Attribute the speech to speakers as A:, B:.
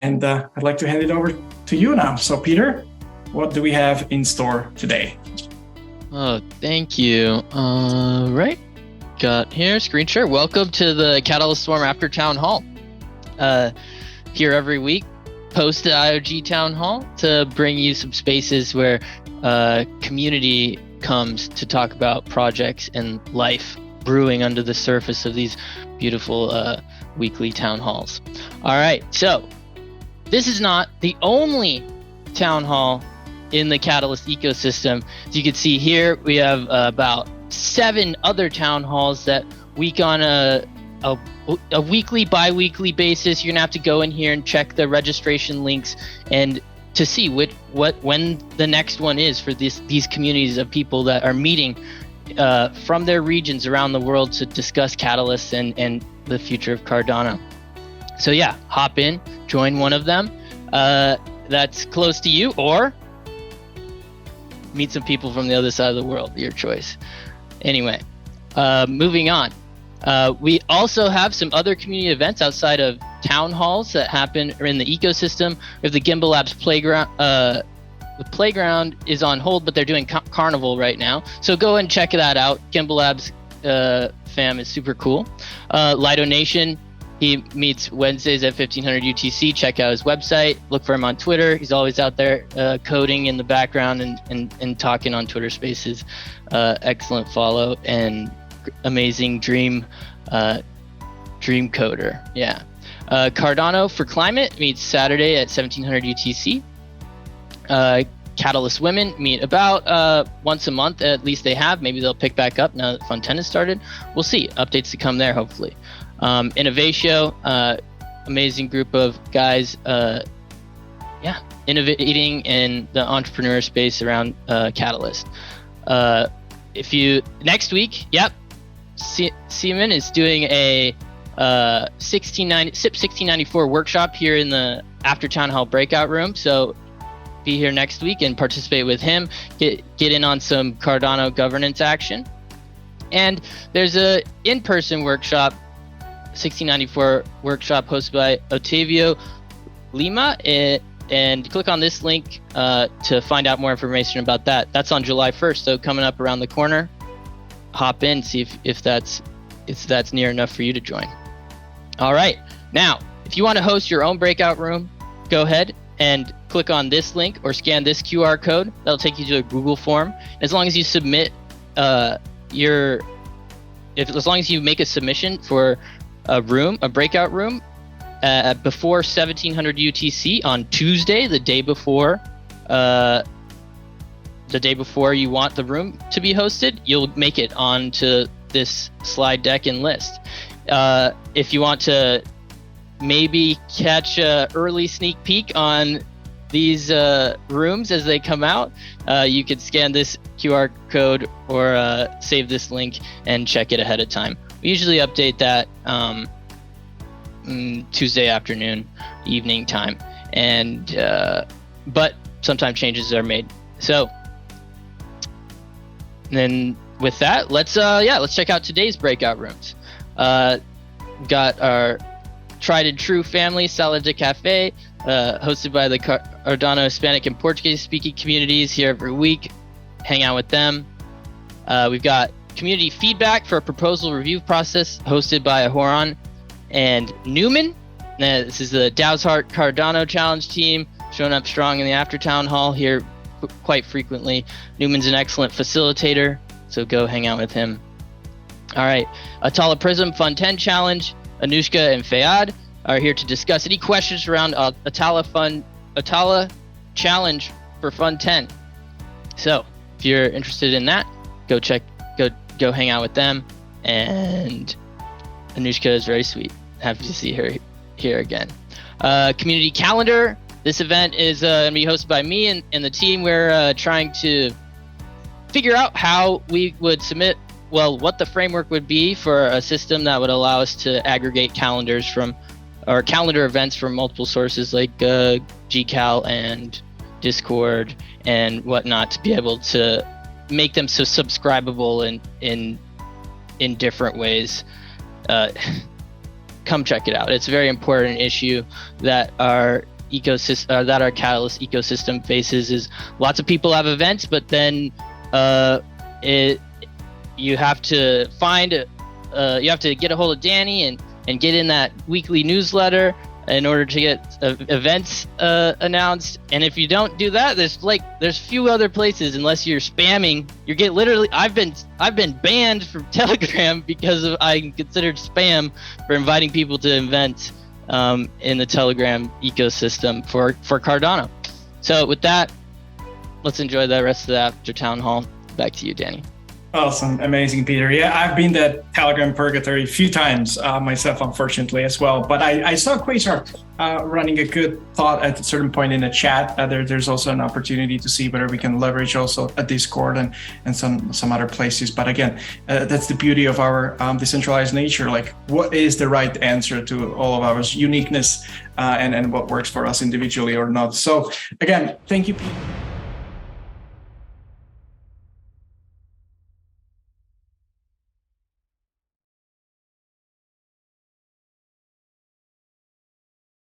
A: And I'd like to hand it over to you now. So Peter, what do we have in store today?
B: Oh, thank you. Right. Got here, screen share. Welcome to the Catalyst Swarm After Town Hall. Here every week, post the IOG Town Hall to bring you some spaces where community comes to talk about projects and life brewing under the surface of these beautiful weekly town halls. All right, so this is not the only town hall in the Catalyst ecosystem. As you can see here, we have about 7 other town halls that week on a weekly, bi-weekly basis. You're gonna have to go in here and check the registration links and to see when the next one is for these communities of people that are meeting from their regions around the world to discuss Catalyst and the future of Cardano. So yeah, hop in, join one of them that's close to you, or meet some people from the other side of the world, your choice. Anyway, moving on. We also have some other community events outside of town halls that happen in the ecosystem. We have the Gimbal Labs playground. The playground is on hold, but they're doing carnival right now. So go and check that out. Gimbal Labs fam is super cool. Lido Nation, he meets Wednesdays at 1500 UTC. Check out his website. Look for him on Twitter. He's always out there coding in the background and talking on Twitter Spaces. Excellent follow and amazing dream coder. Yeah. Cardano for Climate meets Saturday at 1700 UTC. Catalyst Women meet about once a month, at least they have. Maybe they'll pick back up now that Fund 10 has started. We'll see. Updates to come there, hopefully. Innovatio, amazing group of guys, innovating in the entrepreneur space around Catalyst. Next week, Seaman is doing a SIP 1694 workshop here in the After Town Hall breakout room. So be here next week and participate with him. Get in on some Cardano governance action. And there's a in-person workshop, 1694 workshop hosted by Otavio Lima. And click on this link to find out more information about that. That's on July 1st, so coming up around the corner. Hop in, see if that's near enough for you to join. All right, now if you want to host your own breakout room, go ahead and click on this link or scan this QR code. That'll take you to a Google form. As long as you submit as long as you make a submission for a breakout room before 1700 UTC on Tuesday, the day before you want the room to be hosted, you'll make it onto this slide deck and list. If you want to maybe catch an early sneak peek on these rooms as they come out, you could scan this QR code or save this link and check it ahead of time. We usually update that Tuesday afternoon, evening time, and but sometimes changes are made. So then with that, let's check out today's breakout rooms. Got our tried and true family, Sala de Cafe, hosted by the Cardano Hispanic and Portuguese speaking communities here every week. Hang out with them. We've got community feedback for a proposal review process hosted by Ahoran and Newman. This is the DAO's Heart Cardano Challenge team, showing up strong in the After Town Hall here quite frequently. Newman's an excellent facilitator, so go hang out with him. All right, Atala Prism Fund 10 Challenge. Anushka and Fayad are here to discuss any questions around Atala Challenge for Fund 10. So if you're interested in that, go hang out with them. And Anushka is very sweet. Happy to see her here again. Community calendar. This event is going to be hosted by me and the team. We're trying to figure out how we would submit, what the framework would be for a system that would allow us to aggregate calendar events from multiple sources like GCal and Discord and whatnot, to be able to make them so subscribable in different ways. Come check it out. It's a very important issue that our ecosystem that our Catalyst ecosystem faces is lots of people have events, but then you have to get a hold of Danny and get in that weekly newsletter in order to get events announced. And if you don't do that, there's few other places unless you're spamming. I've been banned from Telegram because I'm considered spam for inviting people to events in the Telegram ecosystem for Cardano. So with that, let's enjoy the rest of the after town hall. Back to you, Danny.
A: Awesome. Amazing, Peter. Yeah, I've been that Telegram purgatory a few times myself, unfortunately, as well. But I saw Quasar running a good thought at a certain point in the chat. There's also an opportunity to see whether we can leverage also a Discord and some other places. But again, that's the beauty of our decentralized nature. Like, what is the right answer to all of our uniqueness and what works for us individually or not? So again, thank you, Peter.